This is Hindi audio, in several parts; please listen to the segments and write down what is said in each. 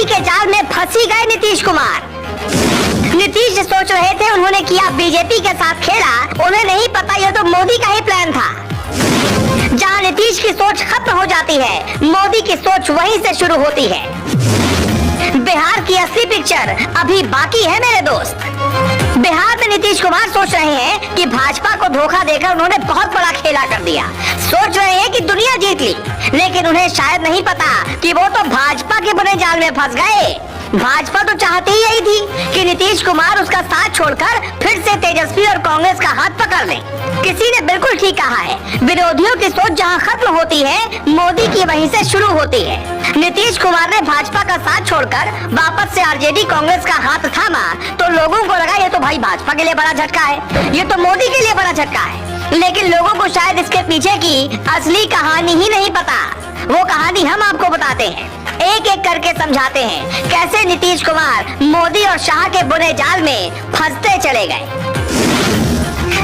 मोदी के जाल में फंसी गए नीतीश कुमार। नीतीश सोच रहे थे उन्होंने किया बीजेपी के साथ खेला, उन्हें नहीं पता यह तो मोदी का ही प्लान था। जहां नीतीश की सोच खत्म हो जाती है, मोदी की सोच वहीं से शुरू होती है। बिहार की असली पिक्चर अभी बाकी है मेरे दोस्त। बिहार में नीतीश कुमार सोच रहे हैं कि भाजपा को धोखा देकर उन्होंने बहुत बड़ा खेला कर दिया। सोच रहे हैं कि दुनिया जीत ली, लेकिन उन्हें शायद नहीं पता कि वो तो भाजपा के बुने जाल में फंस गए। भाजपा तो चाहती ही यही थी कि नीतीश कुमार उसका साथ छोड़कर फिर से तेजस्वी और कांग्रेस का हाथ पकड़ लें। किसी ने बिल्कुल ठीक कहा है, विरोधियों की सोच जहां खत्म होती है, मोदी की वहीं से शुरू होती है। नीतीश कुमार ने भाजपा का साथ छोड़कर वापस से आरजेडी कांग्रेस का हाथ थामा तो लोगों को लगा ये तो भाई भाजपा के लिए बड़ा झटका है, ये तो मोदी के लिए बड़ा झटका है। लेकिन लोगों को शायद इसके पीछे की असली कहानी ही नहीं पता। वो कहानी हम आपको बताते हैं, एक एक करके समझाते हैं कैसे नीतीश कुमार मोदी और शाह के बुने जाल में फंसते चले गए।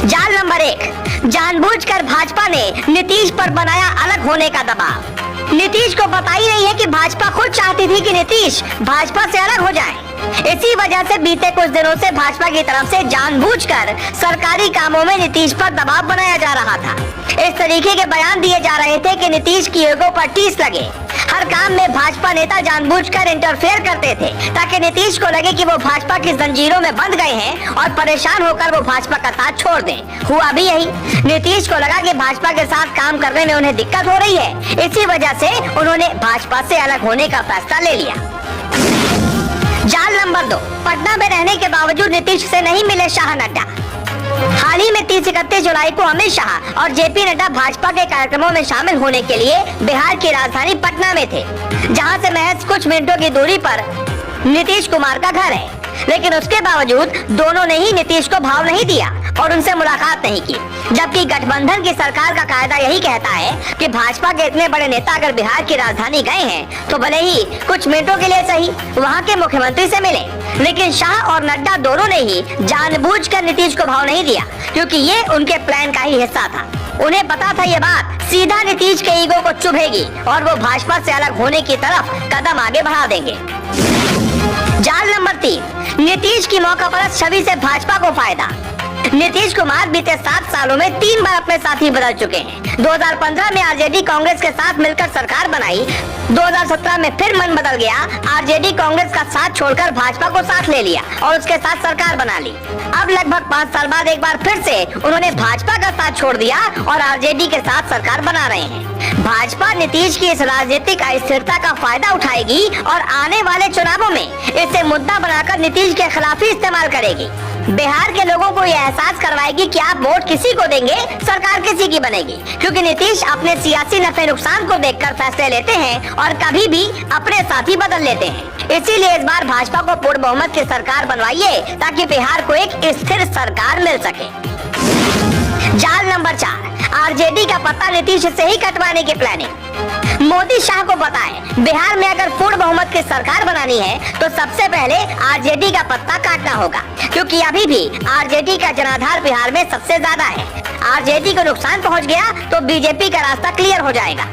जाल नंबर 1, जानबूझकर भाजपा ने नीतीश पर बनाया अलग होने का दबाव। नीतीश को पता ही नहीं है कि भाजपा खुद चाहती थी कि नीतीश भाजपा से अलग हो जाए। इसी वजह से बीते कुछ दिनों से भाजपा की तरफ से जानबूझकर सरकारी कामों में नीतीश पर दबाव बनाया जा रहा था। इस तरीके के बयान दिए जा रहे थे कि नीतीश की ईगो पर टीस लगे। हर काम में भाजपा नेता जानबूझकर इंटरफेयर करते थे ताकि नीतीश को लगे कि वो भाजपा की जंजीरों में बंध गए हैं और परेशान होकर वो भाजपा का साथ छोड़ दें। हुआ भी यही। नीतीश को लगा कि भाजपा के साथ काम करने में उन्हें दिक्कत हो रही है, इसी वजह से उन्होंने भाजपा से अलग होने का फैसला ले लिया। जाल नंबर 2, पटना में रहने के बावजूद नीतीश से नहीं मिले शाह नड्डा। हाल ही में 30-31 जुलाई को अमित शाह और जेपी नड्डा भाजपा के कार्यक्रमों में शामिल होने के लिए बिहार की राजधानी पटना में थे, जहां से महज कुछ मिनटों की दूरी पर नीतीश कुमार का घर है। लेकिन उसके बावजूद दोनों ने ही नीतीश को भाव नहीं दिया और उनसे मुलाकात नहीं की, जबकि गठबंधन की सरकार का कायदा यही कहता है कि भाजपा के इतने बड़े नेता अगर बिहार की राजधानी गए हैं तो भले ही कुछ मिनटों के लिए सही वहां के मुख्यमंत्री से मिले। लेकिन शाह और नड्डा दोनों ने ही जानबूझकर नीतीश को भाव नहीं दिया, क्योंकि ये उनके प्लान का ही हिस्सा था। उन्हें पता था ये बात सीधा नीतीश के ईगो को चुभेगी और वो भाजपा से अलग होने की तरफ कदम आगे बढ़ा देंगे। जाल नंबर 3, नीतीश की मौकापरस्त छवि से भाजपा को फायदा। नीतीश कुमार बीते 7 सालों में 3 बार अपने साथी बदल चुके हैं। 2015 में आरजेडी कांग्रेस के साथ मिलकर सरकार बनाई, 2017 में फिर मन बदल गया, आरजेडी कांग्रेस का साथ छोड़कर भाजपा को साथ ले लिया और उसके साथ सरकार बना ली। अब लगभग 5 साल बाद एक बार फिर से उन्होंने भाजपा का साथ छोड़ दिया और आरजेडी के साथ सरकार बना रहे हैं। भाजपा नीतीश की इस राजनीतिक अस्थिरता का फायदा उठाएगी और आने वाले चुनावों में इसे मुद्दा बनाकर नीतीश के खिलाफ ही इस्तेमाल करेगी। बिहार के लोगों को यह एहसास करवाएगी कि आप वोट किसी को देंगे, सरकार किसी की बनेगी, क्योंकि नीतीश अपने सियासी नफे नुकसान को देखकर फैसले लेते हैं और कभी भी अपने साथी बदल लेते हैं। इसीलिए इस बार भाजपा को पूर्ण बहुमत की सरकार बनवाइए ताकि बिहार को एक स्थिर सरकार मिल सके। जाल नंबर 4, आरजेडी का पत्ता नीतीश से ही कटवाने की प्लानिंग। मोदी शाह को पता है बिहार में अगर पूर्ण बहुमत की सरकार बनानी है तो सबसे पहले आरजेडी का पत्ता काटना होगा, क्योंकि अभी भी आरजेडी का जनाधार बिहार में सबसे ज्यादा है। आरजेडी को नुकसान पहुंच गया तो बीजेपी का रास्ता क्लियर हो जाएगा।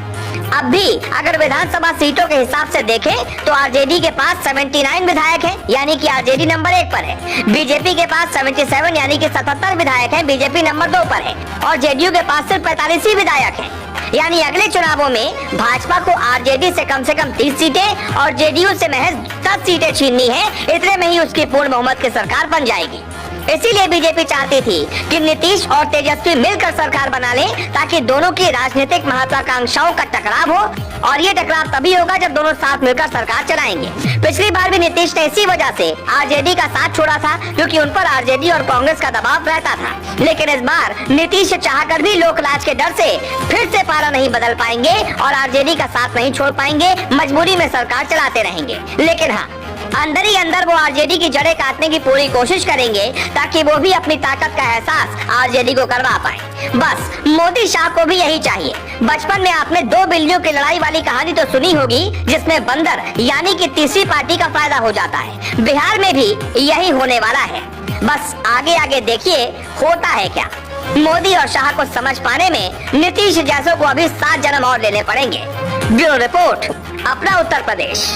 अब भी अगर विधानसभा सीटों के हिसाब से देखें तो आरजेडी के पास 79 विधायक हैं, यानी कि आरजेडी नंबर 1 पर है। बीजेपी के पास 77 यानी कि 77 विधायक हैं, बीजेपी नंबर 2 पर है। और जेडीयू के पास सिर्फ 45 ही विधायक हैं। यानी अगले चुनावों में भाजपा को आरजेडी से कम 30 सीटें और जेडीयू से महज 10 सीटें छीननी है। इतने में ही उसकी पूर्ण बहुमत की सरकार बन जाएगी। इसीलिए बीजेपी चाहती थी कि नीतीश और तेजस्वी मिलकर सरकार बना लें ताकि दोनों की राजनीतिक महत्वाकांक्षाओं का टकराव हो, और ये टकराव तभी होगा जब दोनों साथ मिलकर सरकार चलाएंगे। पिछली बार भी नीतीश ने इसी वजह से आरजेडी का साथ छोड़ा था, क्योंकि उन पर आरजेडी और कांग्रेस का दबाव रहता था। लेकिन इस बार नीतीश चाहकर भी लोकलाज के डर से फिर से पारा नहीं बदल पाएंगे और आरजेडी का साथ नहीं छोड़ पाएंगे, मजबूरी में सरकार चलाते रहेंगे। लेकिन हाँ, अंदर ही अंदर वो आरजेडी की जड़ें काटने की पूरी कोशिश करेंगे ताकि वो भी अपनी ताकत का एहसास आरजेडी को करवा पाए। बस मोदी शाह को भी यही चाहिए। बचपन में आपने 2 बिल्लियों की लड़ाई वाली कहानी तो सुनी होगी, जिसमें बंदर यानी कि तीसरी पार्टी का फायदा हो जाता है। बिहार में भी यही होने वाला है। बस आगे आगे देखिए होता है क्या। मोदी और शाह को समझ पाने में नीतीश जैसों को अभी 7 जन्म और लेने पड़ेंगे। ब्यूरो रिपोर्ट, अपना उत्तर प्रदेश।